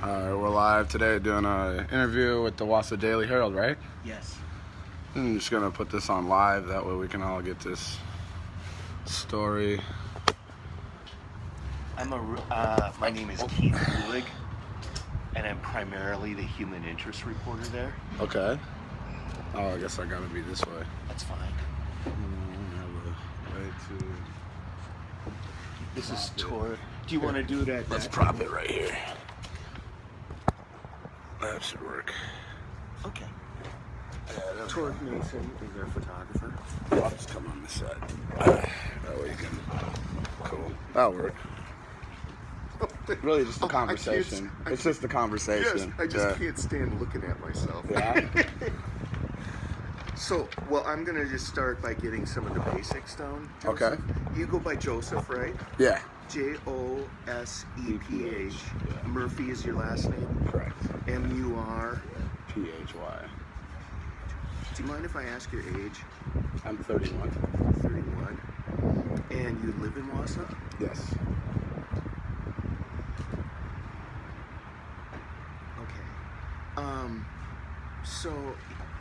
We're live today doing an interview with the Wausau Daily Herald, right? Yes. I'm just gonna put this on live, that way we can all get this story. My name is Keith Kulig, and I'm primarily the human interest reporter there. Okay. Oh, I guess I gotta be this way. That's fine. This is Tor. Do you want to do that? Let's prop it right here. That should work. Okay. Tor Mason is our photographer. I'll just come on this side. That way you can. Cool. That'll work. Really, just a conversation. It's just a conversation. Yes, I just can't stand looking at myself. Yeah. So, I'm going to just start by getting some of the basics down. Okay. Joseph. You go by Joseph, right? Yeah. Joseph. Yeah. Murphy is your last name? Correct. Mur. Phy. Do you mind if I ask your age? I'm 31. 31. And you live in Wausau? Yes. Okay. So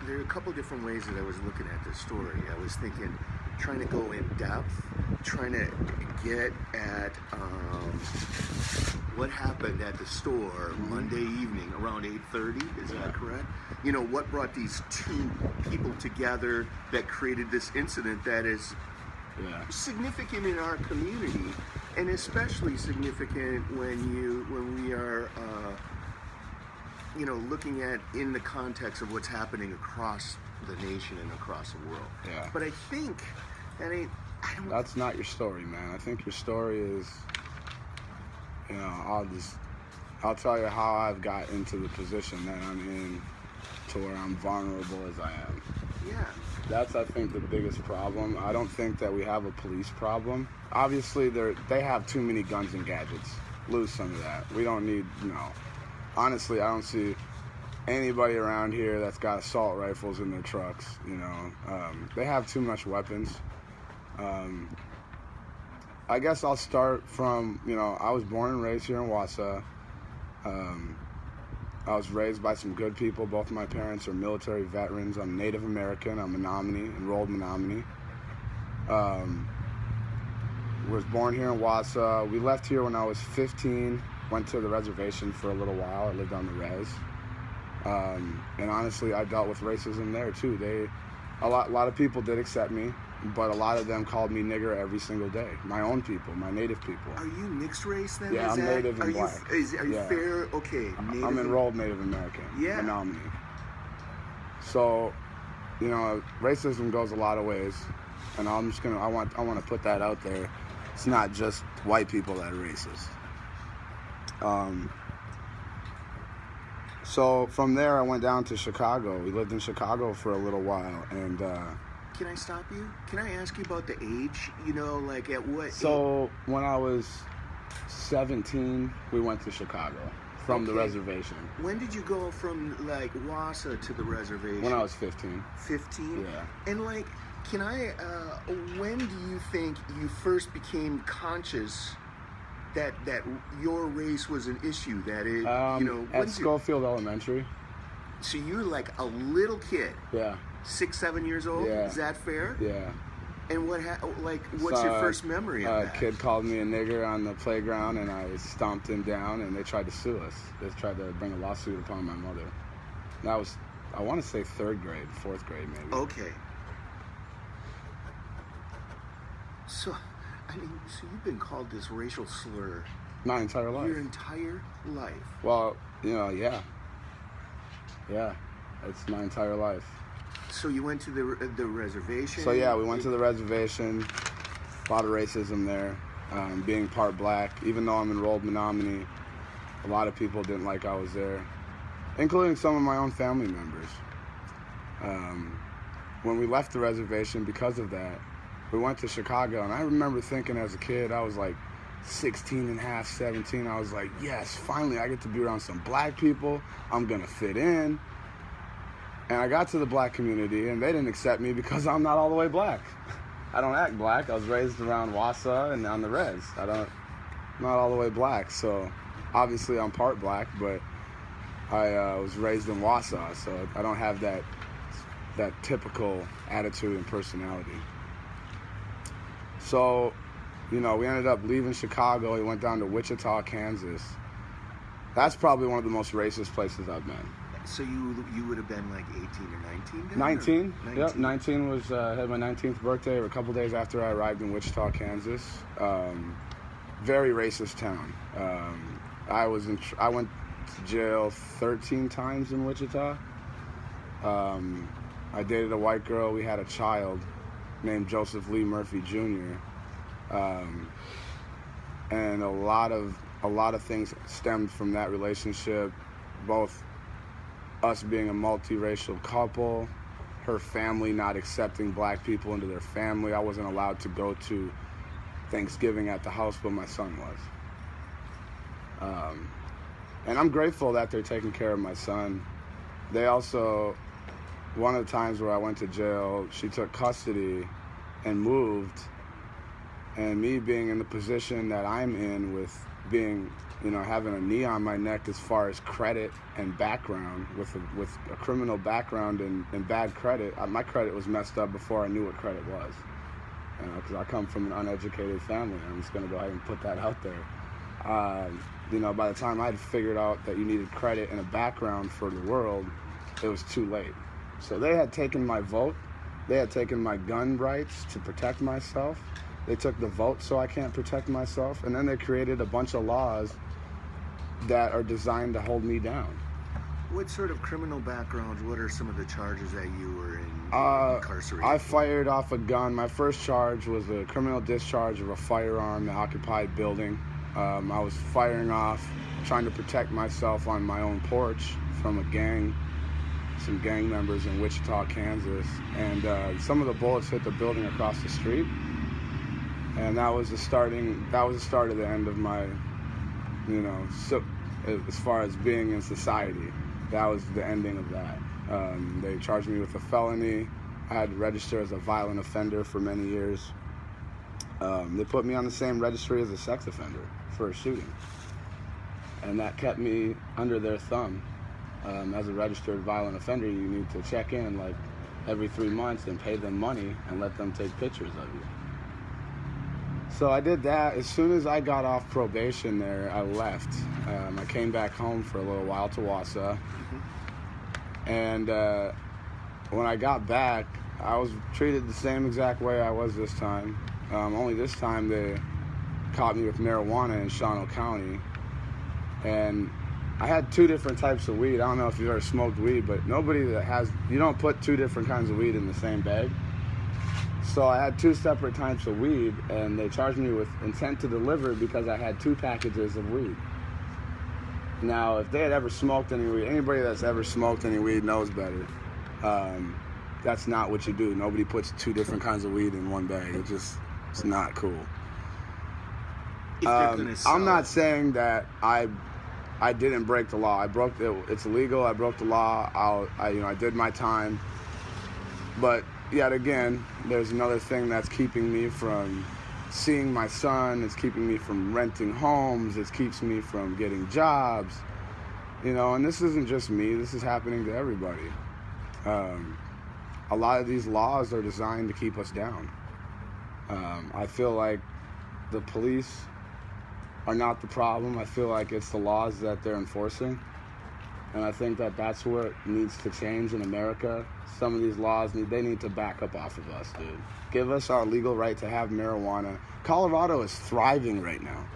there are a couple different ways that I was looking at this story. I was thinking, trying to go in depth, trying to get at what happened at the store Monday evening around 8:30. Is that correct? You know, what brought these two people together that created this incident that is significant in our community, and especially significant when we are looking at in the context of what's happening across the nation and across the world. Yeah. But I think that That's not your story, man. I think your story is, I'll tell you how I've got into the position that I'm in, to where I'm vulnerable as I am. Yeah. That's, I think, the biggest problem. I don't think that we have a police problem. Obviously, they have too many guns and gadgets. Lose some of that. We don't need, Honestly, I don't see anybody around here that's got assault rifles in their trucks, They have too much weapons. I guess I'll start from, I was born and raised here in Wausau. I was raised by some good people. Both of my parents are military veterans. I'm Native American. I'm Menominee, enrolled Menominee. Was born here in Wausau. We left here when I was 15. Went to the reservation for a little while. I lived on the res. And honestly, I dealt with racism there too. A lot of people did accept me, but a lot of them called me nigger every single day. My own people, my native people. Are you mixed race then? Yeah, I'm Native and black. Are you fair? Okay. I'm enrolled Native American. Yeah. Menominee. So, racism goes a lot of ways, and I want to put that out there. It's not just white people that are racist. So from there, I went down to Chicago. We lived in Chicago for a little while, and can I stop you? Can I ask you about the age? At what? So when I was 17, we went to Chicago from the reservation. When did you go from Wausau to the reservation? When I was 15. 15? Yeah. And when do you think you first became conscious that your race was an issue? That it, at Schofield Elementary. So you're like a little kid. Yeah. 6, 7 years old. Yeah. Is that fair? Yeah. And what's your first memory of that? A kid called me a nigger on the playground, and I stomped him down, and they tried to sue us. They tried to bring a lawsuit upon my mother. And that was, I want to say 3rd grade, 4th grade maybe. Okay. So you've been called this racial slur my entire life. Your entire life. Well, yeah. Yeah, it's my entire life. So you went to the reservation? So yeah, we went to the reservation. A lot of racism there. Being part black, even though I'm enrolled Menominee, a lot of people didn't like I was there, including some of my own family members. When we left the reservation because of that, we went to Chicago, and I remember thinking as a kid, I was like 16 and a half, 17, I was like, yes, finally I get to be around some black people. I'm gonna fit in. And I got to the black community, and they didn't accept me because I'm not all the way black. I don't act black. I was raised around Wausau and on the res. I'm not all the way black, so obviously I'm part black, but I was raised in Wausau, so I don't have that typical attitude and personality. So, you know, we ended up leaving Chicago. We went down to Wichita, Kansas. That's probably one of the most racist places I've been. So you would have been like 18 or 19 then? 19. Yep, 19 was had my 19th birthday, or a couple days after I arrived in Wichita, Kansas. Very racist town. I went to jail 13 times in Wichita. I dated a white girl. We had a child named Joseph Lee Murphy Jr. And a lot of things stemmed from that relationship, both us being a multiracial couple, her family not accepting black people into their family. I wasn't allowed to go to Thanksgiving at the house, but my son was. And I'm grateful that they're taking care of my son. They also, one of the times where I went to jail, she took custody and moved. And me being in the position that I'm in, with being, you know, having a knee on my neck as far as credit and background, with a criminal background and bad credit, my credit was messed up before I knew what credit was. You know, because I come from an uneducated family. I'm just going to go ahead and put that out there. You know, by the time I'd figured out that you needed credit and a background for the world, it was too late. So they had taken my vote. They had taken my gun rights to protect myself. They took the vote so I can't protect myself. And then they created a bunch of laws that are designed to hold me down. What sort of criminal backgrounds, what are some of the charges that you were incarcerated I for? fired off a gun. My first charge was a criminal discharge of a firearm in an occupied building. I was firing off, trying to protect myself on my own porch from a gang, some gang members in Wichita, Kansas. And some of the bullets hit the building across the street. And that was the start of the end of my, you know, so as far as being in society, that was the ending of that. They charged me with a felony. I had to register as a violent offender for many years. They put me on the same registry as a sex offender for a shooting. And that kept me under their thumb. As a registered violent offender, you need to check in like every 3 months and pay them money and let them take pictures of you. So I did that. As soon as I got off probation there, I left. I came back home for a little while to Wausau. And when I got back, I was treated the same exact way I was this time. Only this time they caught me with marijuana in Shawano County. And I had 2 different types of weed. I don't know if you've ever smoked weed, but you don't put 2 different kinds of weed in the same bag. So I had 2 separate types of weed, and they charged me with intent to deliver because I had 2 packages of weed. Now, if they had ever smoked any weed, anybody that's ever smoked any weed knows better. That's not what you do. Nobody puts 2 different kinds of weed in one bag. It's not cool. I'm not saying that I didn't break the law. It's illegal. I broke the law. I did my time. But yet again, there's another thing that's keeping me from seeing my son. It's keeping me from renting homes. It keeps me from getting jobs. You know, and this isn't just me. This is happening to everybody. A lot of these laws are designed to keep us down. I feel like the police are not the problem. I feel like it's the laws that they're enforcing. And I think that that's what needs to change in America. Some of these laws, they need to back up off of us, dude. Give us our legal right to have marijuana. Colorado is thriving right now.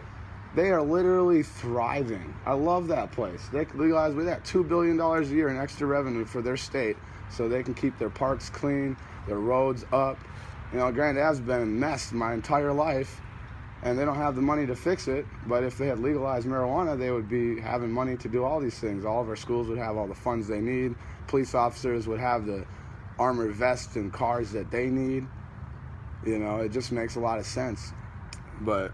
They are literally thriving. I love that place. They legalized with that $2 billion a year in extra revenue for their state so they can keep their parks clean, their roads up. You know, granted, it has been a mess my entire life, and they don't have the money to fix it, but if they had legalized marijuana, they would be having money to do all these things. All of our schools would have all the funds they need. Police officers would have the armored vests and cars that they need. You know, it just makes a lot of sense. But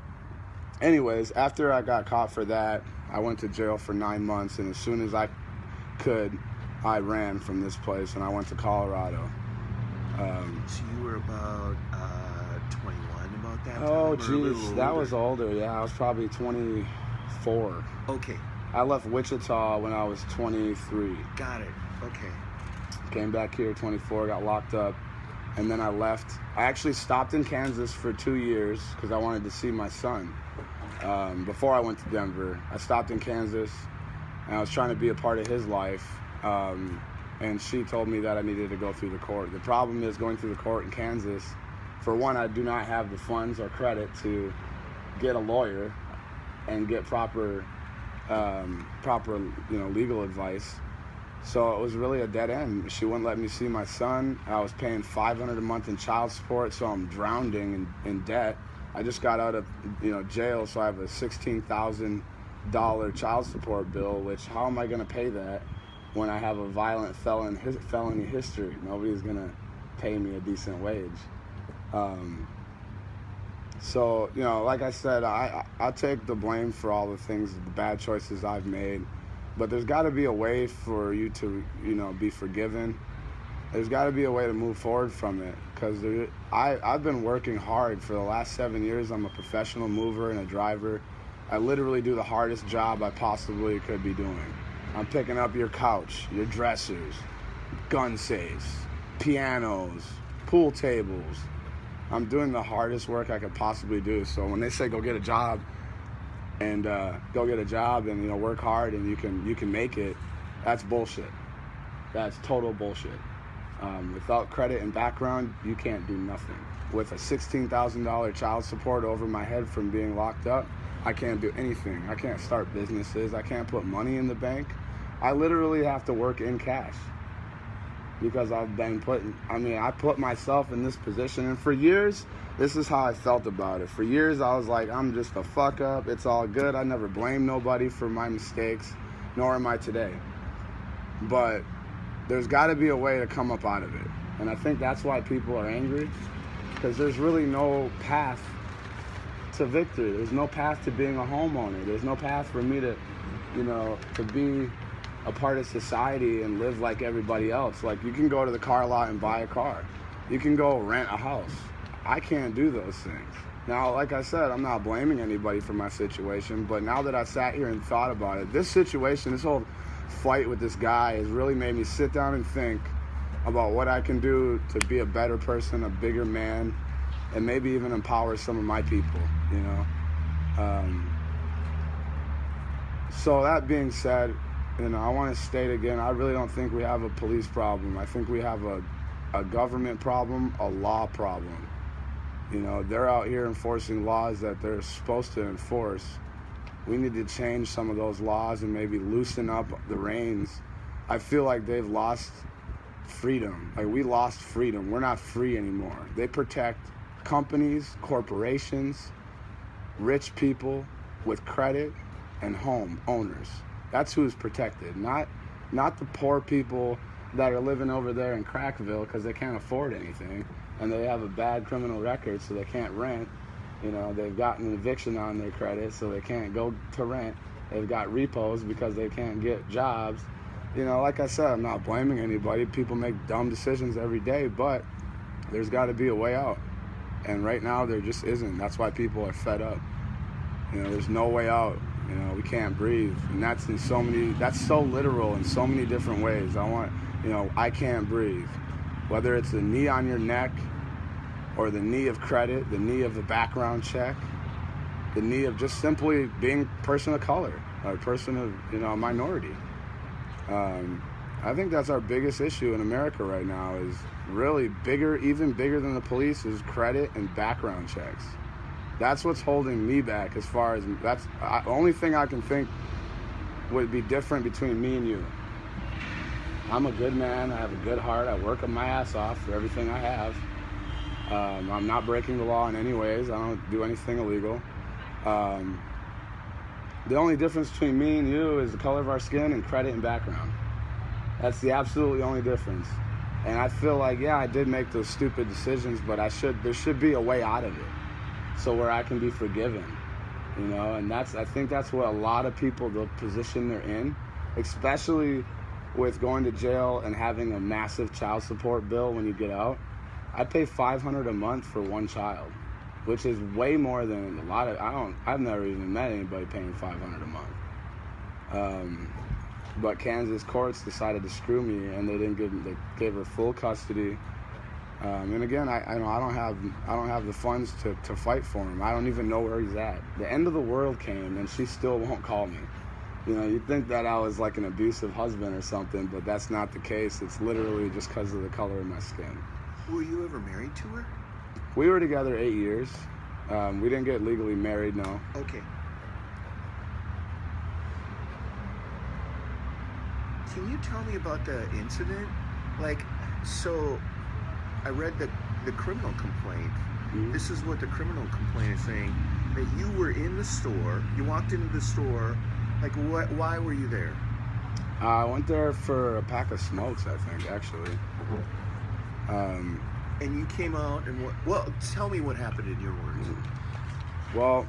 anyways, after I got caught for that, I went to jail for 9 months, and as soon as I could, I ran from this place, and I went to Colorado. So you were about 21 about that time? Oh, geez, that was older. Yeah, I was probably 20, 24. Okay, I left Wichita when I was 23. got it. Okay. Came back here 24, got locked up, and then I left. I actually stopped in Kansas for 2 years because I wanted to see my son. Before I went to Denver, I stopped in Kansas, and I was trying to be a part of his life. And she told me that I needed to go through the court. The problem is going through the court in Kansas. For one, I do not have the funds or credit to get a lawyer and get proper legal advice. So it was really a dead end. She wouldn't let me see my son. I was paying $500 a month in child support, so I'm drowning in debt. I just got out of jail, so I have a $16,000 child support bill, which how am I going to pay that when I have a violent felony history? Nobody's going to pay me a decent wage. So, like I said, I take the blame for all the things, the bad choices I've made. But there's got to be a way for you to, be forgiven. There's got to be a way to move forward from it. Because I've been working hard for the last 7 years. I'm a professional mover and a driver. I literally do the hardest job I possibly could be doing. I'm picking up your couch, your dressers, gun safes, pianos, pool tables. I'm doing the hardest work I could possibly do. So when they say go get a job and work hard and you can make it, that's bullshit. That's total bullshit. Without credit and background, you can't do nothing. With a $16,000 child support over my head from being locked up, I can't do anything. I can't start businesses. I can't put money in the bank. I literally have to work in cash. Because I put myself in this position, and for years, this is how I felt about it. For years, I was like, I'm just a fuck up. It's all good. I never blame nobody for my mistakes, nor am I today. But there's got to be a way to come up out of it. And I think that's why people are angry, because there's really no path to victory. There's no path to being a homeowner. There's no path for me to be a part of society and live like everybody else. Like, you can go to the car lot and buy a car. You can go rent a house. I can't do those things. Now, like I said, I'm not blaming anybody for my situation, but now that I sat here and thought about it, this situation, this whole fight with this guy has really made me sit down and think about what I can do to be a better person, a bigger man, and maybe even empower some of my people, So that being said, I want to state again, I really don't think we have a police problem. I think we have a government problem, a law problem. They're out here enforcing laws that they're supposed to enforce. We need to change some of those laws and maybe loosen up the reins. I feel like they've lost freedom. Like, we lost freedom. We're not free anymore. They protect companies, corporations, rich people with credit, and home owners. That's who's protected, not the poor people that are living over there in Crackville because they can't afford anything and they have a bad criminal record, so they can't rent. They've gotten an eviction on their credit, so they can't go to rent. They've got repos because they can't get jobs. Like I said, I'm not blaming anybody. People make dumb decisions every day, but there's got to be a way out. And right now, there just isn't. That's why people are fed up. There's no way out. We can't breathe. And that's so literal in so many different ways. I can't breathe. Whether it's the knee on your neck or the knee of credit, the knee of the background check, the knee of just simply being a person of color, or a person of, a minority. I think that's our biggest issue in America right now, is really even bigger than the police, is credit and background checks. That's what's holding me back, as far as the only thing I can think would be different between me and you. I'm a good man. I have a good heart. I work my ass off for everything I have. I'm not breaking the law in any ways. I don't do anything illegal. The only difference between me and you is the color of our skin and credit and background. That's the absolutely only difference. And I feel like, I did make those stupid decisions, but there should be a way out of it, so where I can be forgiven, and I think that's what a lot of people, the position they're in, especially with going to jail and having a massive child support bill when you get out. I pay $500 a month for one child. which is way more than a lot of. I've never even met anybody paying $500 a month. But Kansas courts decided to screw me, and they gave her full custody. And again, I don't have the funds to fight for him. I don't even know where he's at. The end of the world came, and she still won't call me. You'd think that I was like an abusive husband or something, but that's not the case. It's literally just because of the color of my skin. Were you ever married to her? We were together 8 years. We didn't get legally married, no. Okay. Can you tell me about the incident? So I read the criminal complaint. Mm-hmm. This is what the criminal complaint is saying, that you were in the store, you walked into the store, why were you there? I went there for a pack of smokes, I think, actually. And you came out and tell me what happened in your words. Well,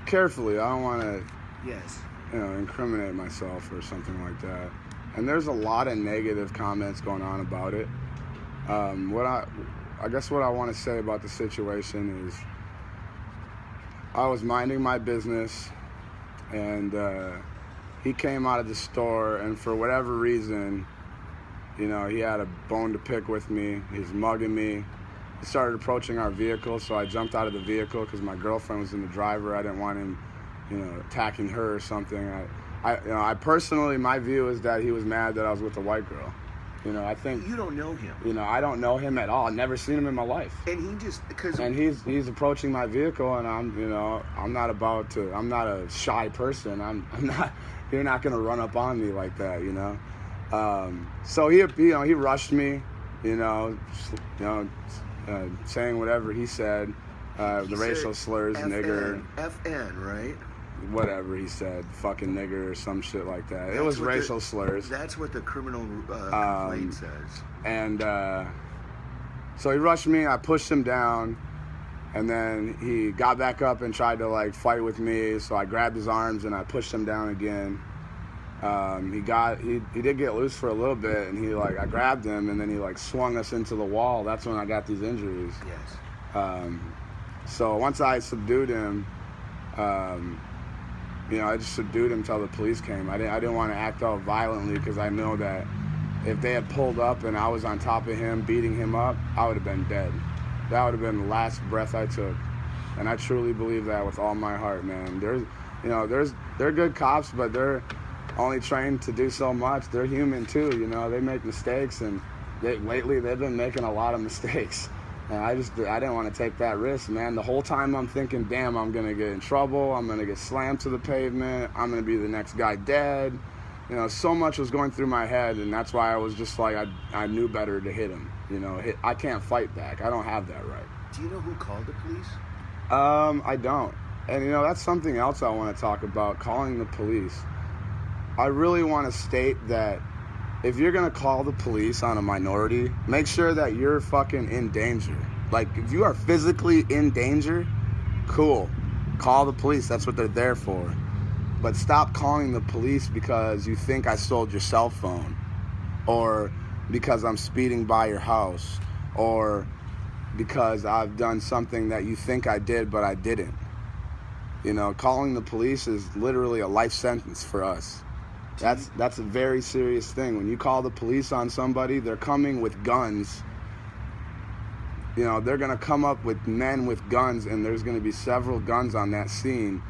carefully, I don't want to Yes. incriminate myself or something like that. And there's a lot of negative comments going on about it. I guess what I want to say about the situation is I was minding my business, and he came out of the store, and for whatever reason, he had a bone to pick with me. He's mugging me. He started approaching our vehicle, so I jumped out of the vehicle because my girlfriend was in the driver. I didn't want him, attacking her or something. I personally, my view is that he was mad that I was with a white girl. I think You don't know him. I don't know him at all. I've never seen him in my life. And he just And he's approaching my vehicle, and I'm not a shy person. I'm not. You're not gonna run up on me like that, So he rushed me, saying whatever he said, the racial slurs, nigger, FN, right? whatever he said, fucking nigger or some shit like that. It was racial slurs. That's what the criminal complaint says. And so he rushed me. I pushed him down, and then he got back up and tried to fight with me. So I grabbed his arms and I pushed him down again. He did get loose for a little bit, and I grabbed him, and then he swung us into the wall. That's when I got these injuries. Yes. So once I subdued him, I just subdued him till the police came. I didn't want to act out violently because I know that if they had pulled up and I was on top of him beating him up, I would have been dead. That would have been the last breath I took. And I truly believe that with all my heart, man. They're good cops, but they're only trained to do so much. They're human too, they make mistakes, and lately they've been making a lot of mistakes. And I didn't want to take that risk, man. The whole time I'm thinking, damn, I'm going to get in trouble. I'm going to get slammed to the pavement. I'm going to be the next guy dead. So much was going through my head, and that's why I was just I knew better to hit him. I can't fight back. I don't have that right. Do you know who called the police? I don't. And, that's something else I want to talk about, calling the police. I really want to state that if you're going to call the police on a minority, make sure that you're fucking in danger. If you are physically in danger, cool. Call the police. That's what they're there for. But stop calling the police because you think I stole your cell phone, or because I'm speeding by your house, or because I've done something that you think I did but I didn't. Calling the police is literally a life sentence for us. That's a very serious thing. When you call the police on somebody, they're coming with guns. They're going to come up with men with guns, and there's going to be several guns on that scene.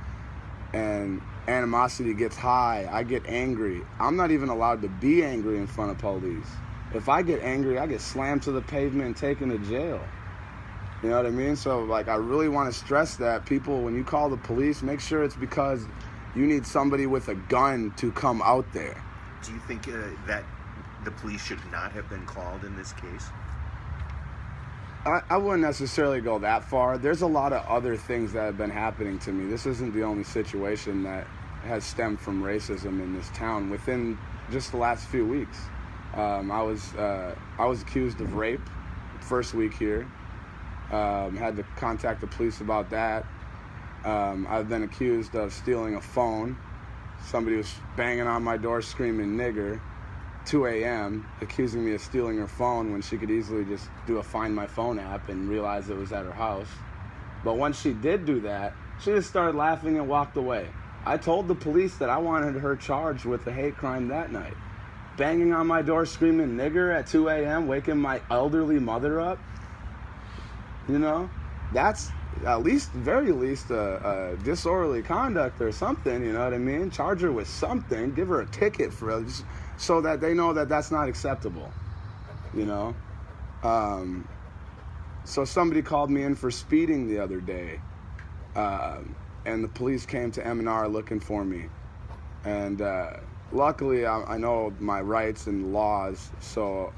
And animosity gets high. I get angry. I'm not even allowed to be angry in front of police. If I get angry, I get slammed to the pavement and taken to jail. You know what I mean? So, I really want to stress that people, when you call the police, make sure it's because you need somebody with a gun to come out there. Do you think that the police should not have been called in this case? I wouldn't necessarily go that far. There's a lot of other things that have been happening to me. This isn't the only situation that has stemmed from racism in this town within just the last few weeks. I was accused of rape first week here. Had to contact the police about that. I've been accused of stealing a phone. Somebody was banging on my door screaming nigger. 2 a.m. accusing me of stealing her phone when she could easily just do a Find My Phone app and realize it was at her house. But once she did do that, she just started laughing and walked away. I told the police that I wanted her charged with a hate crime that night. Banging on my door screaming nigger at 2 a.m., waking my elderly mother up. You know, that's at least, very least, a disorderly conduct or something, you know what I mean? Charge her with something, give her a ticket for it, just so that they know that that's not acceptable, you know? So somebody called me in for speeding the other day, and the police came to M&R looking for me. And luckily, I know my rights and laws, so,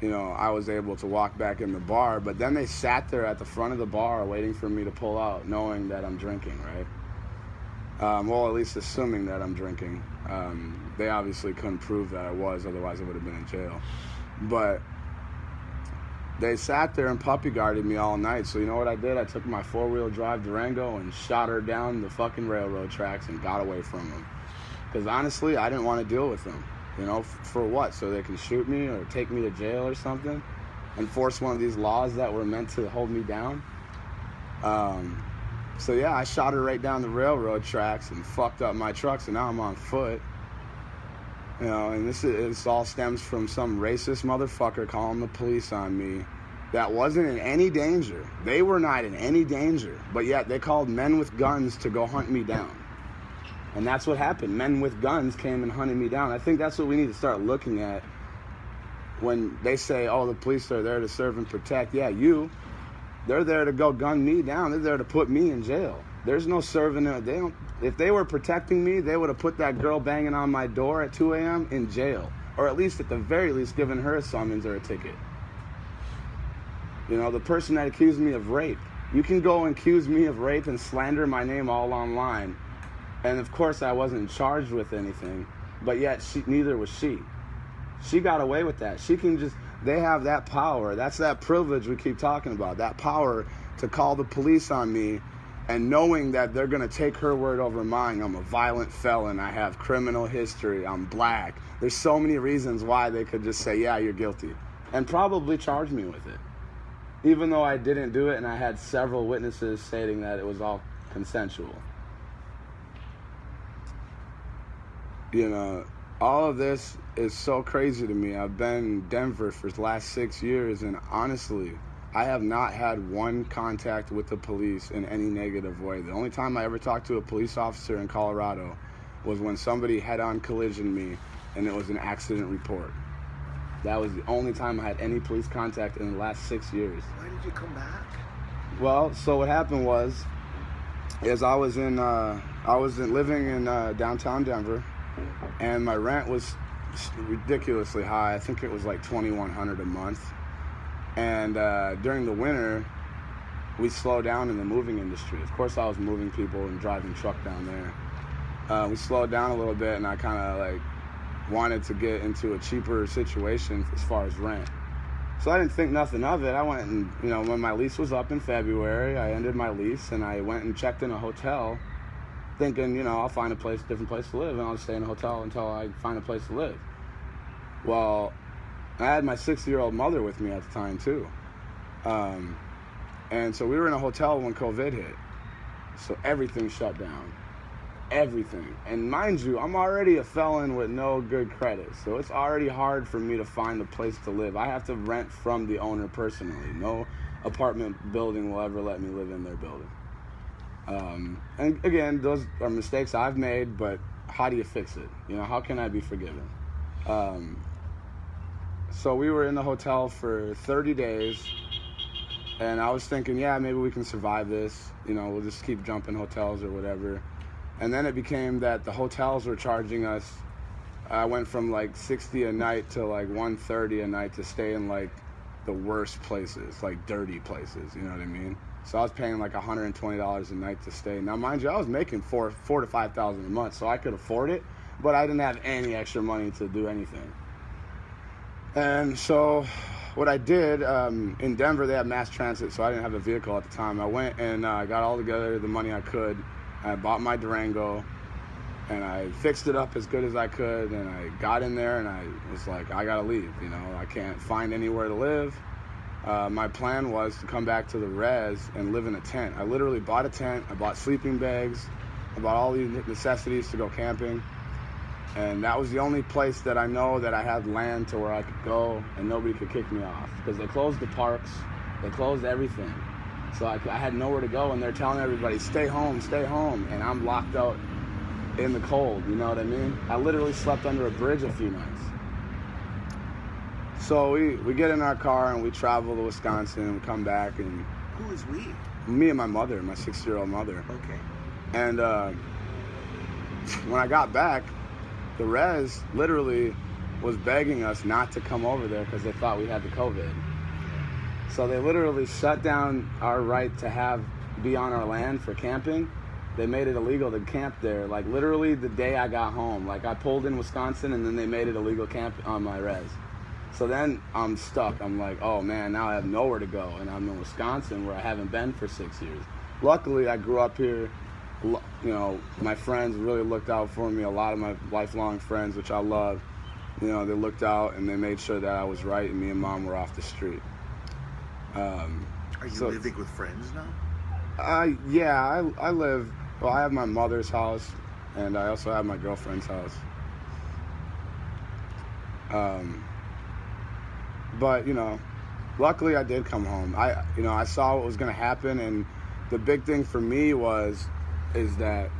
you know, I was able to walk back in the bar. But then they sat there at the front of the bar waiting for me to pull out, knowing that I'm drinking, right? Well, at least assuming that I'm drinking. They obviously couldn't prove that I was, otherwise I would have been in jail. But they sat there and puppy guarded me all night. So you know what I did? I took my 4-wheel drive Durango and shot her down the fucking railroad tracks and got away from them. Because honestly, I didn't want to deal with them. You know, for what? So they can shoot me or take me to jail or something? Enforce one of these laws that were meant to hold me down? So yeah, I shot her right down the railroad tracks and fucked up my truck, so now I'm on foot. You know, and this all stems from some racist motherfucker calling the police on me that wasn't in any danger. They were not in any danger, but yet they called men with guns to go hunt me down. And that's what happened. Men with guns came and hunted me down. I think that's what we need to start looking at when they say, oh, the police are there to serve and protect. Yeah, they're there to go gun me down. They're there to put me in jail. There's no serving. If they were protecting me, they would have put that girl banging on my door at 2 a.m. in jail. Or at least, at the very least, given her a summons or a ticket. You know, the person that accused me of rape. You can go and accuse me of rape and slander my name all online. And of course, I wasn't charged with anything, but yet neither was she. She got away with that. She can just, they have that power. That's that privilege we keep talking about. That power to call the police on me and knowing that they're going to take her word over mine. I'm a violent felon. I have criminal history. I'm black. There's so many reasons why they could just say, yeah, you're guilty, and probably charge me with it. Even though I didn't do it and I had several witnesses stating that it was all consensual. You know, all of this is so crazy to me. I've been in Denver for the last 6 years, and honestly, I have not had one contact with the police in any negative way. The only time I ever talked to a police officer in Colorado was when somebody head-on collisioned me, and it was an accident report. That was the only time I had any police contact in the last 6 years. Why did you come back? Well, so what happened was, I was living in downtown Denver. And my rent was ridiculously high. I think it was like $2,100 a month. And during the winter, we slowed down in the moving industry. Of course, I was moving people and driving truck down there. We slowed down a little bit, and I kind of like wanted to get into a cheaper situation as far as rent. So I didn't think nothing of it. I went and, you know, when my lease was up in February, I ended my lease and I went and checked in a hotel, thinking, you know, I'll find a different place to live, and I'll just stay in a hotel until I find a place to live. Well, I had my 60-year-old mother with me at the time, too. And so we were in a hotel when COVID hit. So everything shut down. Everything. And mind you, I'm already a felon with no good credit, so it's already hard for me to find a place to live. I have to rent from the owner personally. No apartment building will ever let me live in their building. And again, those are mistakes I've made, but how do you fix it? You know, how can I be forgiven? So we were in the hotel for 30 days, and I was thinking, yeah, maybe we can survive this. You know, we'll just keep jumping hotels or whatever. And then it became that the hotels were charging us. I went from like $60 a night to like $130 a night to stay in like the worst places, like dirty places. You know what I mean? So I was paying like $120 a night to stay. Now, mind you, I was making $4,000 to $5,000 a month, so I could afford it, but I didn't have any extra money to do anything. And so what I did, in Denver, they have mass transit, so I didn't have a vehicle at the time. I went and got all together the money I could. I bought my Durango, And I fixed it up as good as I could, and I got in there, and I was like, I gotta leave, you know, I can't find anywhere to live. My plan was to come back to the res and live in a tent. I literally bought a tent, I bought sleeping bags, I bought all these necessities to go camping, and that was the only place that I know that I had land to where I could go and nobody could kick me off, because they closed the parks, they closed everything. So I had nowhere to go, and they're telling everybody, stay home, and I'm locked out in the cold, you know what I mean? I literally slept under a bridge a few nights. So we get in our car and we travel to Wisconsin and we come back, and Who is we? me and my mother, my 6-year-old mother. Okay. And when I got back, the res literally was begging us not to come over there because they thought we had the COVID. So they literally shut down our right to be on our land for camping. They made it illegal to camp there, like literally the day I got home. Like I pulled in Wisconsin and then they made it illegal camp on my res. So then I'm stuck. I'm like, oh man, now I have nowhere to go. And I'm in Wisconsin where I haven't been for 6 years. Luckily, I grew up here. You know, my friends really looked out for me. A lot of my lifelong friends, which I love, you know, they looked out and they made sure that I was right and me and mom were off the street. Are you living with friends now? Yeah, I live, well, I have my mother's house and I also have my girlfriend's house. But, you know, luckily I did come home. I saw what was going to happen, and the big thing for me is that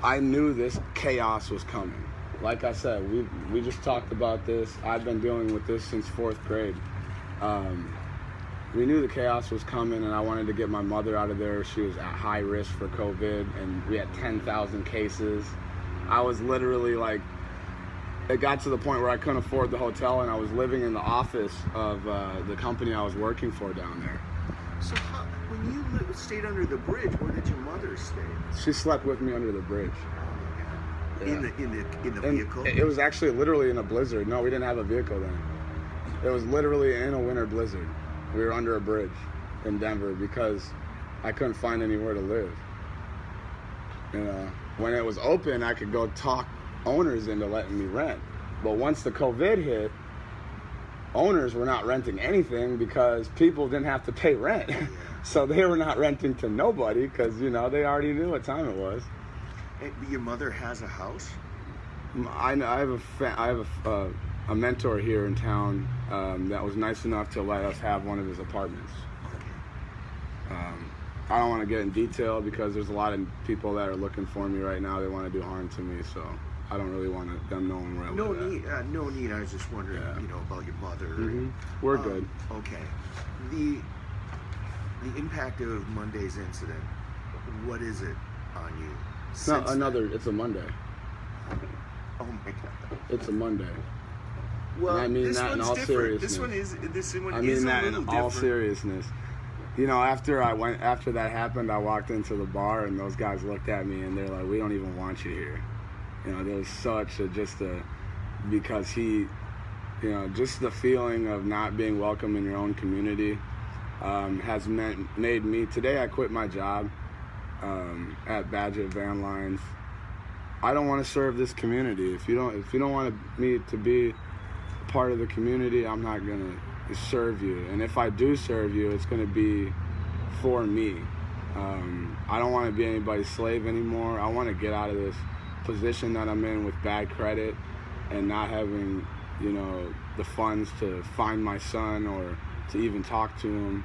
I knew this chaos was coming. Like I said, we just talked about this. I've been dealing with this since 4th grade. We knew the chaos was coming, and I wanted to get my mother out of there. She was at high risk for COVID, and we had 10,000 cases. I was literally like, it got to the point where I couldn't afford the hotel, and I was living in the office of the company I was working for down there. So when you stayed under the bridge, where did your mother stay? She slept with me under the bridge. Oh, Yeah. In the And vehicle? it was actually literally in a blizzard. No, we didn't have a vehicle then. It was literally in a winter blizzard. We were under a bridge in Denver because I couldn't find anywhere to live. You know, when it was open, I could go talk owners into letting me rent. But once the COVID hit, owners were not renting anything because people didn't have to pay rent. So they were not renting to nobody because, you know, they already knew what time it was. Hey, your mother has a house? I have a mentor here in town that was nice enough to let us have one of his apartments. I don't want to get in detail because there's a lot of people that are looking for me right now. They want to do harm to me, so I don't really want them knowing where I live. No need. I was just wondering, Yeah. you know, about your mother. Mm-hmm. We're good. Okay. The impact of Monday's incident. What is it on you? It's not another. It's a Monday. Oh my God. It's a Monday. Well, And I mean this that in one's all different. seriousness. This one I is mean a that little in all different. seriousness. You know, after that happened, I walked into the bar and those guys looked at me and they're like, "We don't even want you here." You know, there was because he, you know, just the feeling of not being welcome in your own community has made me. Today I quit my job at Badger Van Lines. I don't want to serve this community. If you don't want me to be part of the community, I'm not gonna serve you. And if I do serve you, it's gonna be for me. I don't want to be anybody's slave anymore. I want to get out of this position that I'm in with bad credit and not having, you know, the funds to find my son or to even talk to him.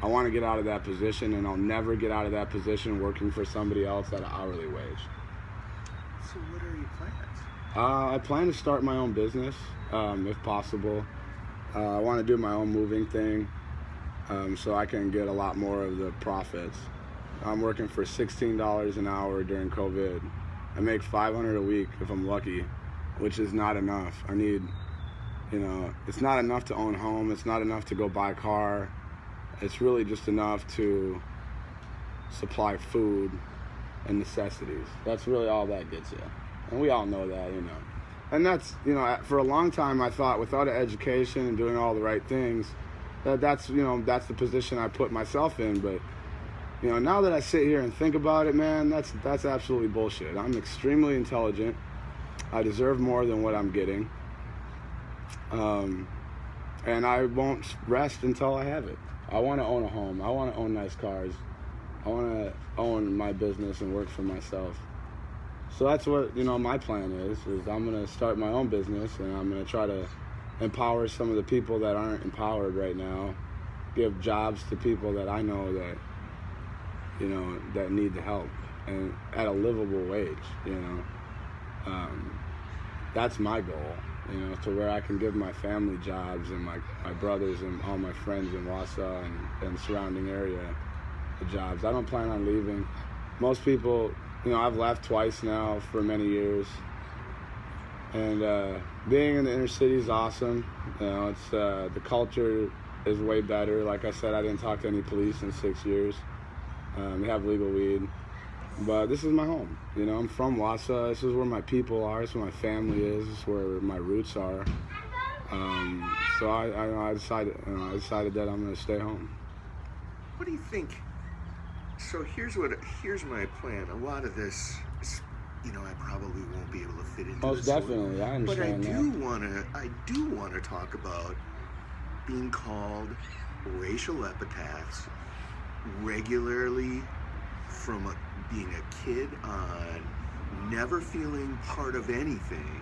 I want to get out of that position, and I'll never get out of that position working for somebody else at an hourly wage. So what are your plans? I plan to start my own business, if possible. I want to do my own moving thing, so I can get a lot more of the profits. I'm working for $16 an hour during COVID. I make $500 a week if I'm lucky, which is not enough. I need, you know, it's not enough to own a home. It's not enough to go buy a car. It's really just enough to supply food and necessities. That's really all that gets you. And we all know that, you know. And that's, you know, for a long time I thought without an education and doing all the right things, that's, you know, that's the position I put myself in. But, You know, now that I sit here and think about it, man, that's absolutely bullshit. I'm extremely intelligent. I deserve more than what I'm getting. And I won't rest until I have it. I want to own a home. I want to own nice cars. I want to own my business and work for myself. So that's what, you know, my plan is I'm going to start my own business, and I'm going to try to empower some of the people that aren't empowered right now, give jobs to people that I know that, you know, that need the help, and at a livable wage, you know. That's my goal, you know, to where I can give my family jobs and my brothers and all my friends in Wausau and surrounding area the jobs. I don't plan on leaving. Most people, you know, I've left twice now for many years. And being in the inner city is awesome. You know, it's the culture is way better. Like I said, I didn't talk to any police in 6 years. We have legal weed. But this is my home. You know, I'm from Wausau. This is where my people are. This is where my family is. This is where my roots are. So I decided that I'm going to stay home. What do you think? So here's my plan. A lot of this is, you know, I probably won't be able to fit into Most this definitely, I understand that. I do want to talk about being called racial epithets regularly from being a kid on, never feeling part of anything.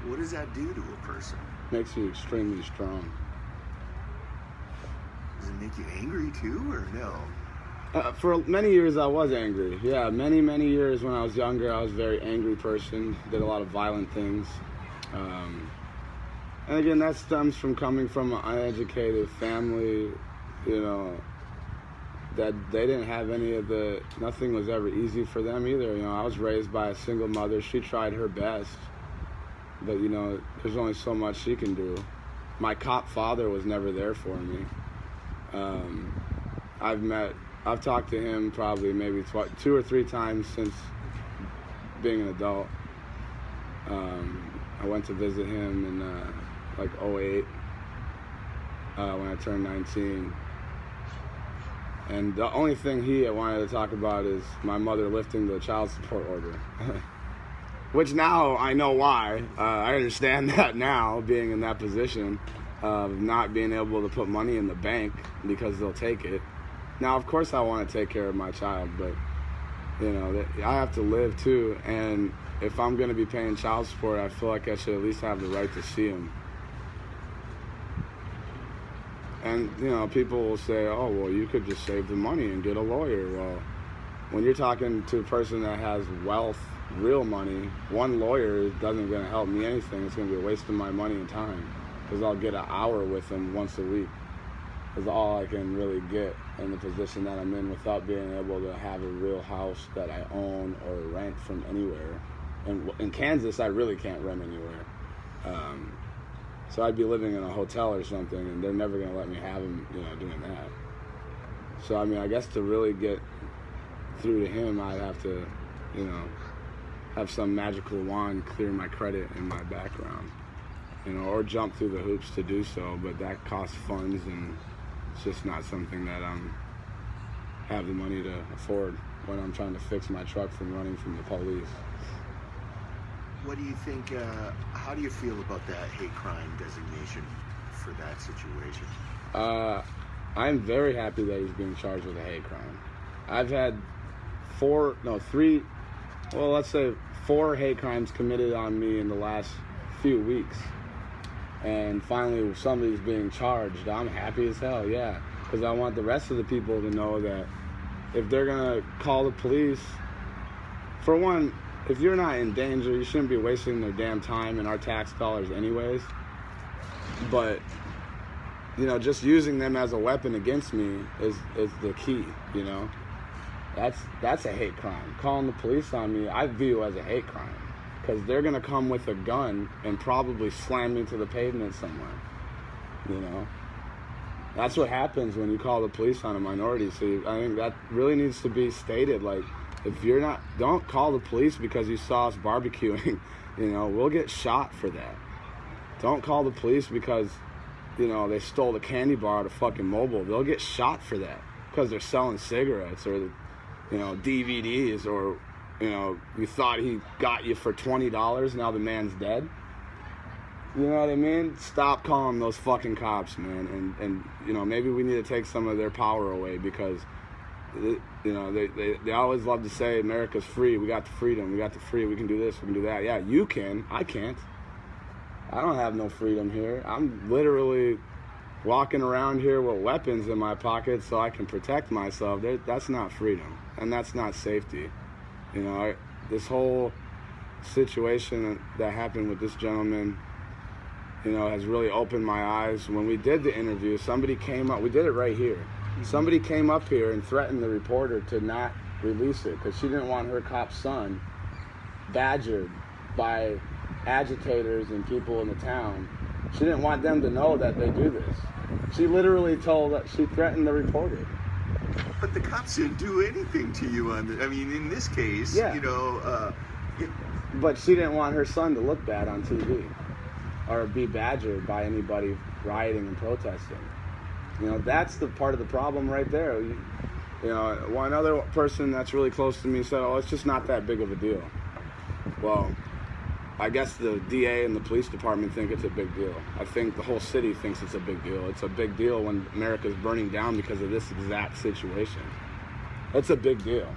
What does that do to a person? Makes you extremely strong. Does it make you angry too, or no? For many years, I was angry. Yeah, many years when I was younger, I was a very angry person. Did a lot of violent things. And again, that stems from coming from an uneducated family, you know, that they didn't have nothing was ever easy for them either. You know, I was raised by a single mother. She tried her best, but, you know, there's only so much she can do. My cop father was never there for me. I've talked to him probably maybe 2 or 3 times since being an adult. I went to visit him in like 08 when I turned 19. And the only thing he wanted to talk about is my mother lifting the child support order. Which now I know why. I understand that now, being in that position of not being able to put money in the bank because they'll take it. Now, of course, I want to take care of my child, but, you know, I have to live too. And if I'm going to be paying child support, I feel like I should at least have the right to see him. And, you know, people will say, oh, well, you could just save the money and get a lawyer. Well, when you're talking to a person that has wealth, real money, one lawyer isn't going to help me anything. It's going to be a waste of my money and time, because I'll get an hour with them once a week. Is all I can really get in the position that I'm in without being able to have a real house that I own or rent from anywhere. And in Kansas, I really can't rent anywhere. So I'd be living in a hotel or something, and they're never going to let me have them, you know, doing that. So, I mean, I guess to really get through to him, I'd have to, you know, have some magical wand clear my credit and my background, you know, or jump through the hoops to do so, but that costs funds, and it's just not something that have the money to afford when I'm trying to fix my truck from running from the police. What do you think, how do you feel about that hate crime designation for that situation? I'm very happy that he's being charged with a hate crime. I've had 4 hate crimes committed on me in the last few weeks. And finally, somebody's being charged. I'm happy as hell, yeah. Because I want the rest of the people to know that if they're going to call the police, for one, if you're not in danger, you shouldn't be wasting their damn time and our tax dollars anyways. But, you know, just using them as a weapon against me is the key, you know. That's a hate crime. Calling the police on me, I view as a hate crime. Because they're going to come with a gun and probably slam me to the pavement somewhere, you know. That's what happens when you call the police on a minority. So I think that really needs to be stated. Like, if you're not, don't call the police because you saw us barbecuing, you know, we'll get shot for that. Don't call the police because, you know, they stole the candy bar at a fucking Mobile. They'll get shot for that because they're selling cigarettes or DVDs, or, you thought he got you for $20, now the man's dead. You know what I mean? Stop calling those fucking cops, man. And maybe we need to take some of their power away, because, they always love to say America's free. We got the freedom. We got the free. We can do this. We can do that. Yeah, you can. I can't. I don't have no freedom here. I'm literally walking around here with weapons in my pocket so I can protect myself. That's not freedom, and that's not safety. This whole situation that happened with this gentleman, has really opened my eyes. When we did the interview, somebody came up. We did it right here. Somebody came up here and threatened the reporter to not release it because she didn't want her cop's son badgered by agitators and people in the town. She didn't want them to know that they do this. She literally she threatened the reporter. But the cops didn't do anything to you in this case, yeah. But she didn't want her son to look bad on TV or be badgered by anybody rioting and protesting. That's the part of the problem right there. One other person that's really close to me said, "Oh, it's just not that big of a deal." Well, I guess the DA and the police department think it's a big deal. I think the whole city thinks it's a big deal. It's a big deal when America's burning down because of this exact situation. It's a big deal.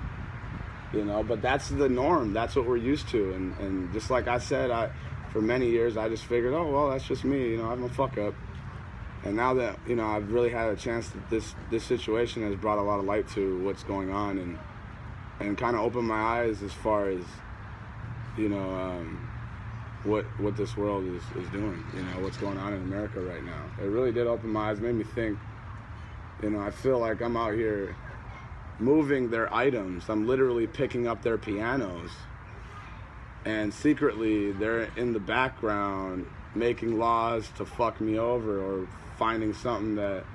But that's the norm. That's what we're used to. And just like I said, for many years, I just figured, oh, well, that's just me. I'm a fuck up. And now that, I've really had a chance, that this situation has brought a lot of light to what's going on and kind of opened my eyes as far as, what this world is doing, what's going on in America right now. It really did open my eyes, made me think, I feel like I'm out here moving their items. I'm literally picking up their pianos, and secretly they're in the background making laws to fuck me over, or finding something that,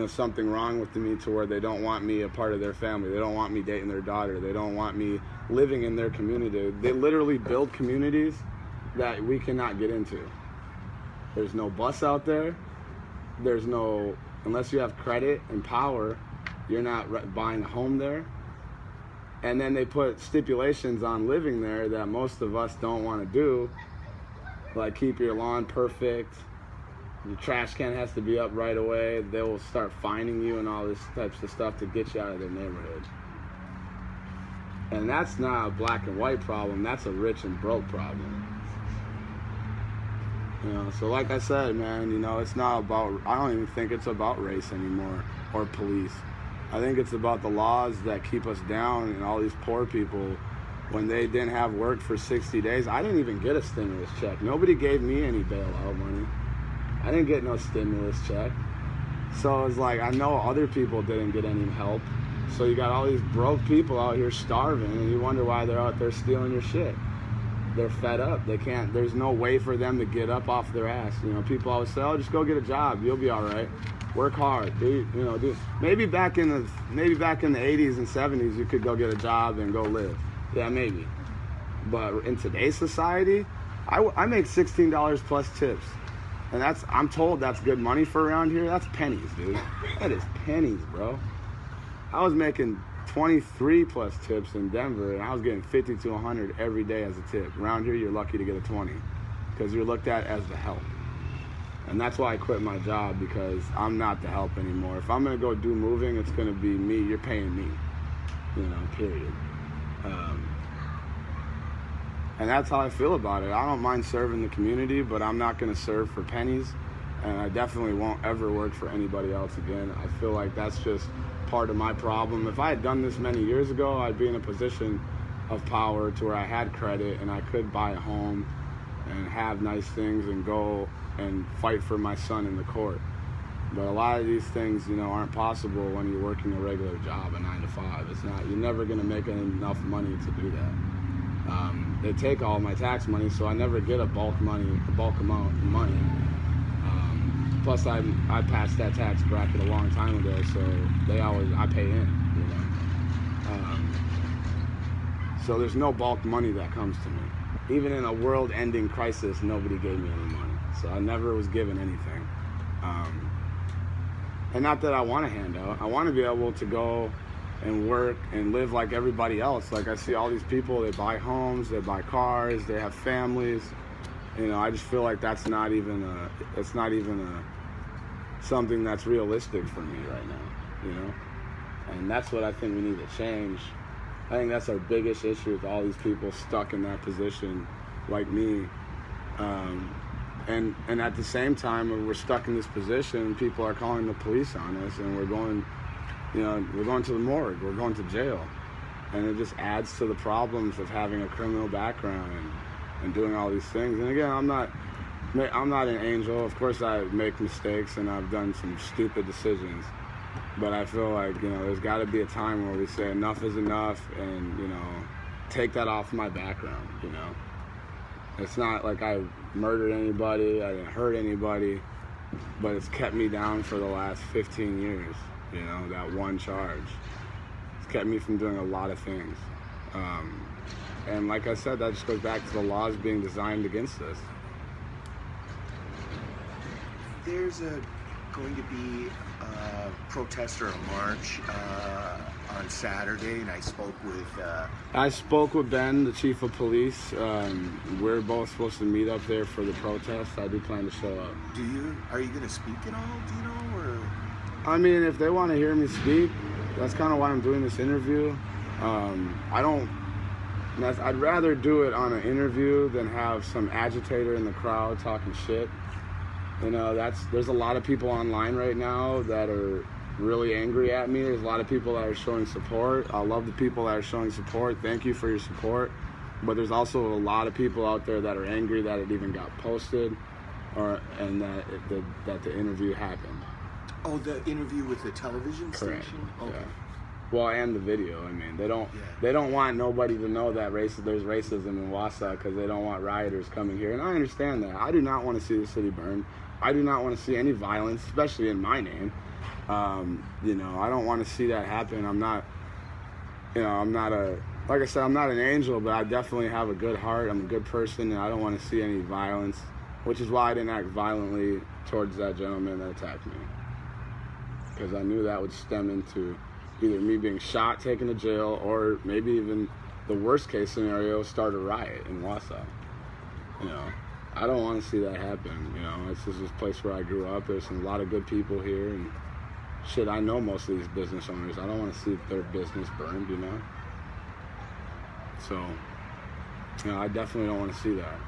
something wrong with me to where they don't want me a part of their family. They don't want me dating their daughter. They don't want me living in their community. They literally build communities that we cannot get into. There's no bus out there. Unless you have credit and power, you're not buying a home there. And then they put stipulations on living there that most of us don't want to do, like keep your lawn perfect, your trash can has to be up right away. They will start fining you and all this types of stuff to get you out of their neighborhood. And that's not a black and white problem, that's a rich and broke problem. So like I said, man, it's not about, I don't even think it's about race anymore, or police. I think it's about the laws that keep us down, and all these poor people, when they didn't have work for 60 days. I didn't even get a stimulus check. Nobody gave me any bailout money. I didn't get no stimulus check. So it's like, I know other people didn't get any help. So you got all these broke people out here starving, and you wonder why they're out there stealing your shit. They're fed up. They can't, there's no way for them to get up off their ass. People always say, oh, just go get a job. You'll be all right. Work hard. Maybe back in the 80s and 70s, you could go get a job and go live. Yeah, maybe. But in today's society, I make $16 plus tips. And I'm told that's good money for around here. That's pennies, dude. That is pennies, bro. I was making 23 plus tips in Denver, and I was getting 50 to 100 every day as a tip. Around here, you're lucky to get a 20 because you're looked at as the help. And that's why I quit my job, because I'm not the help anymore. If I'm going to go do moving, it's going to be me. You're paying me, period. And that's how I feel about it. I don't mind serving the community, but I'm not going to serve for pennies. And I definitely won't ever work for anybody else again. I feel like that's just part of my problem. If I had done this many years ago, I'd be in a position of power to where I had credit and I could buy a home and have nice things and go and fight for my son in the court. But a lot of these things, aren't possible when you're working a regular job, a 9 to 5. It's not. You're never going to make enough money to do that. They take all my tax money, so I never get a bulk amount of money. Plus, I passed that tax bracket a long time ago, so I pay in. So there's no bulk money that comes to me. Even in a world-ending crisis, nobody gave me any money. So I never was given anything. And not that I want a handout. I want to be able to go and work and live like everybody else. Like I see all these people, they buy homes, they buy cars, they have families. You know, I just feel like that's not even something that's realistic for me right now, you know? And that's what I think we need to change. I think that's our biggest issue with all these people stuck in that position like me. And at the same time, when we're stuck in this position, people are calling the police on us, and we're going to the morgue, we're going to jail. And it just adds to the problems of having a criminal background and doing all these things. And again, I'm not an angel. Of course I make mistakes and I've done some stupid decisions. But I feel like, you know, there's got to be a time where we say enough is enough and, you know, take that off my background, you know. It's not like I murdered anybody, I didn't hurt anybody, but it's kept me down for the last 15 years, you know, that one charge. It's kept me from doing a lot of things. And like I said, that just goes back to the laws being designed against us. There's going to be a protest or a march on Saturday, and I spoke with Ben, the chief of police. We're both supposed to meet up there for the protest. I do plan to show up. Are you going to speak at all, do you know? Or? I mean, if they want to hear me speak, that's kind of why I'm doing this interview. I'd rather do it on an interview than have some agitator in the crowd talking shit. You know, there's a lot of people online right now that are really angry at me. There's a lot of people that are showing support. I love the people that are showing support. Thank you for your support. But there's also a lot of people out there that are angry that it even got posted, and that the interview happened. Oh, the interview with the television Correct. station? Okay. Yeah. Well, and the video. I mean, they don't want nobody to know that there's racism in Wausau because they don't want rioters coming here. And I understand that. I do not want to see the city burned. I do not want to see any violence, especially in my name. You know, I don't want to see that happen. like I said, I'm not an angel, but I definitely have a good heart. I'm a good person, and I don't want to see any violence, which is why I didn't act violently towards that gentleman that attacked me. Because I knew that would stem into either me being shot, taken to jail, or maybe even the worst case scenario, start a riot in Wausau. You know, I don't want to see that happen. You know, this is this place where I grew up. There's a lot of good people here, and shit, I know most of these business owners. I don't want to see their business burned, you know? So, you know, I definitely don't want to see that.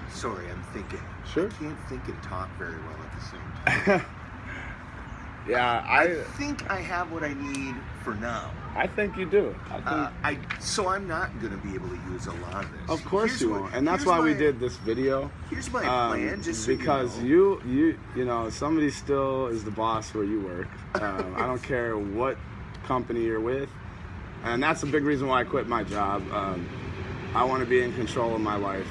Sorry, I'm thinking. Sure. I can't think and talk very well at the same time. Yeah, I think I have what I need for now. I think you do. So I'm not going to be able to use a lot of this. Of course you won't, and that's why we did this video. Here's my plan, just so because you know somebody still is the boss where you work. I don't care what company you're with, and that's a big reason why I quit my job. I want to be in control of my life.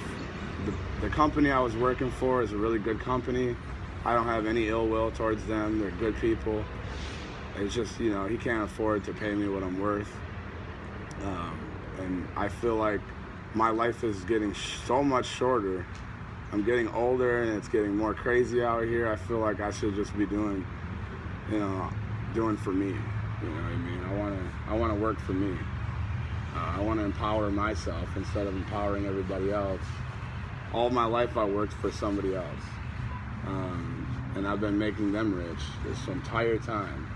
The company I was working for is a really good company. I don't have any ill will towards them. They're good people. It's just, you know, he can't afford to pay me what I'm worth. And I feel like my life is getting so much shorter. I'm getting older and it's getting more crazy out here. I feel like I should just be doing for me. You know what I mean? I want to work for me. I want to empower myself instead of empowering everybody else. All my life I worked for somebody else. And I've been making them rich this entire time.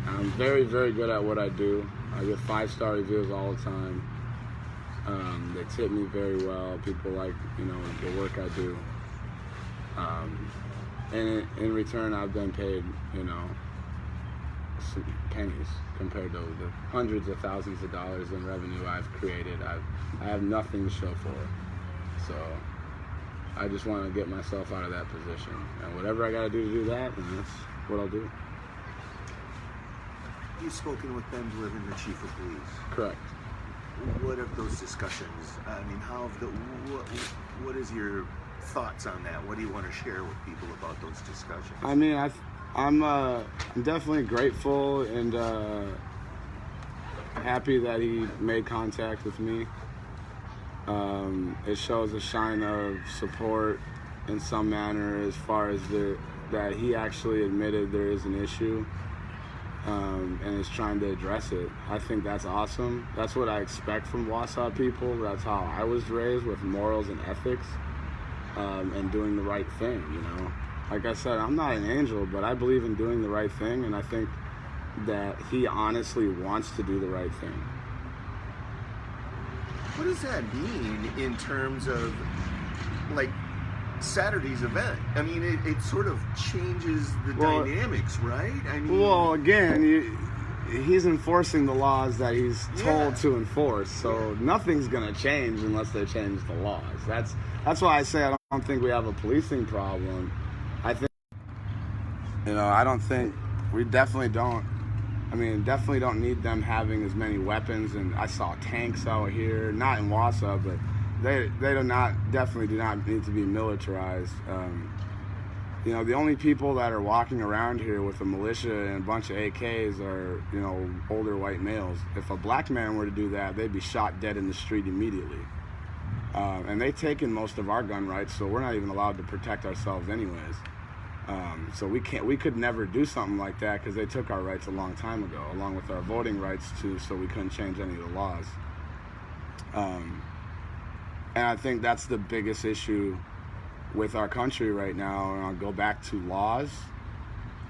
I'm very, very good at what I do. I get 5-star reviews all the time. They tip me very well. People like, you know, the work I do. And in return, I've been paid, you know, some pennies compared to the hundreds of thousands of dollars in revenue I've created. I have nothing to show for it. So I just want to get myself out of that position. And whatever I got to do that, then that's what I'll do. You've spoken with Ben Bliven, the chief of police. Correct. What are those discussions? I mean, what is your thoughts on that? What do you want to share with people about those discussions? I mean, I'm definitely grateful and happy that he made contact with me. It shows a shine of support in some manner as far as that he actually admitted there is an issue and is trying to address it. I think that's awesome. That's what I expect from Wausau people. That's how I was raised, with morals and ethics and doing the right thing, you know. Like I said, I'm not an angel, but I believe in doing the right thing, and I think that he honestly wants to do the right thing. What does that mean in terms of, like, Saturday's event? I mean, it sort of changes the dynamics, right? I mean, well, again, he's enforcing the laws that he's told to enforce, so nothing's going to change unless they change the laws. That's why I say I don't think we have a policing problem. I think, you know, I don't think, we definitely don't, I mean, definitely don't need them having as many weapons. And I saw tanks out here, not in Wausau, but they definitely do not need to be militarized. You know, the only people that are walking around here with a militia and a bunch of AKs are, you know, older white males. If a black man were to do that, they'd be shot dead in the street immediately. And they've taken most of our gun rights, so we're not even allowed to protect ourselves anyways. So we could never do something like that because they took our rights a long time ago, along with our voting rights too, so we couldn't change any of the laws. And I think that's the biggest issue with our country right now. And I'll go back to laws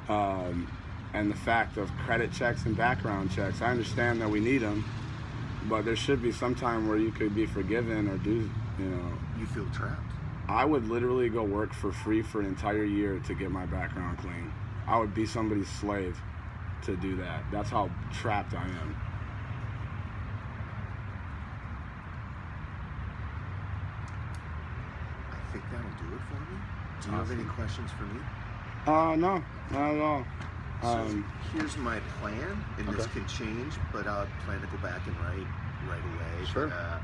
and the fact of credit checks and background checks. I understand that we need them, but there should be some time where you could be forgiven or do, you know. you feel trapped. I would literally go work for free for an entire year to get my background clean. I would be somebody's slave to do that. That's how trapped I am. I think that'll do it for me. Do you have any questions for me? No, not at all. So here's my plan, and this can change, but I'll plan to go back and write right away. Sure. But,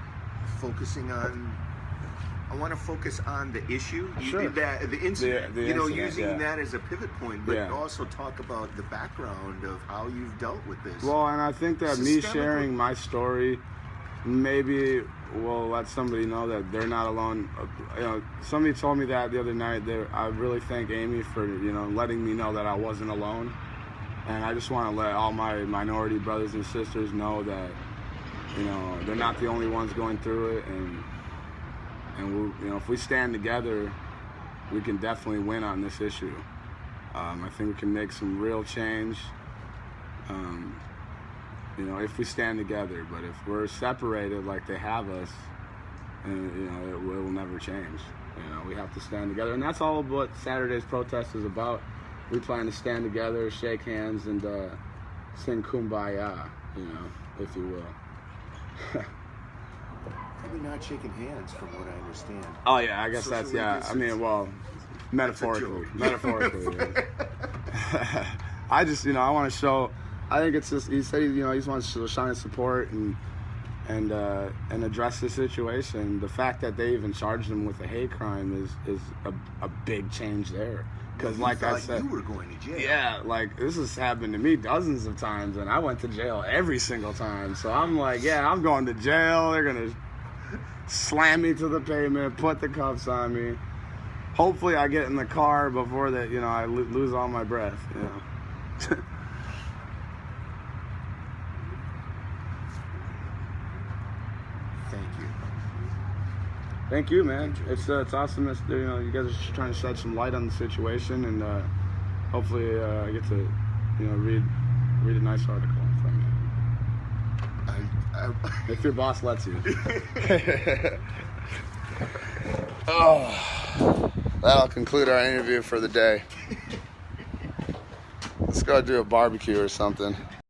I want to focus on the issue, Sure. the incident. The you know, incident, using that as a pivot point, but Yeah. also talk about the background of how you've dealt with this. Well, and I think that me Systemically. sharing my story maybe will let somebody know that they're not alone. You know, somebody told me that the other night. I really thank Amy for, you know, letting me know that I wasn't alone. And I just want to let all my minority brothers and sisters know that, you know, they're not the only ones going through it, and we, you know, if we stand together, we can definitely win on this issue. I think we can make some real change. You know, if we stand together. But if we're separated like they have us, you know, it will never change. You know, we have to stand together, and that's all what Saturday's protest is about. We plan to stand together, shake hands, and sing Kumbaya, you know, if you will. Probably not shaking hands, from what I understand. Oh yeah, I guess Social that's, yeah. I mean, well, metaphorically. Yeah. I just, you know, I want to show. I think it's just, he said, you know, he just wants to shine support and address the situation. The fact that they even charged him with a hate crime is a big change there. Because, like I said, you were going to jail. Yeah, like, this has happened to me dozens of times, and I went to jail every single time. So I'm like, yeah, I'm going to jail. They're gonna slam me to the pavement, put the cuffs on me. Hopefully, I get in the car before that, you know, I lose all my breath. You know. Thank you. Thank you, man. It's awesome that, you know, you guys are trying to shed some light on the situation, and hopefully I get to, you know, read a nice article from you. If your boss lets you. Oh, that'll conclude our interview for the day. Let's go do a barbecue or something.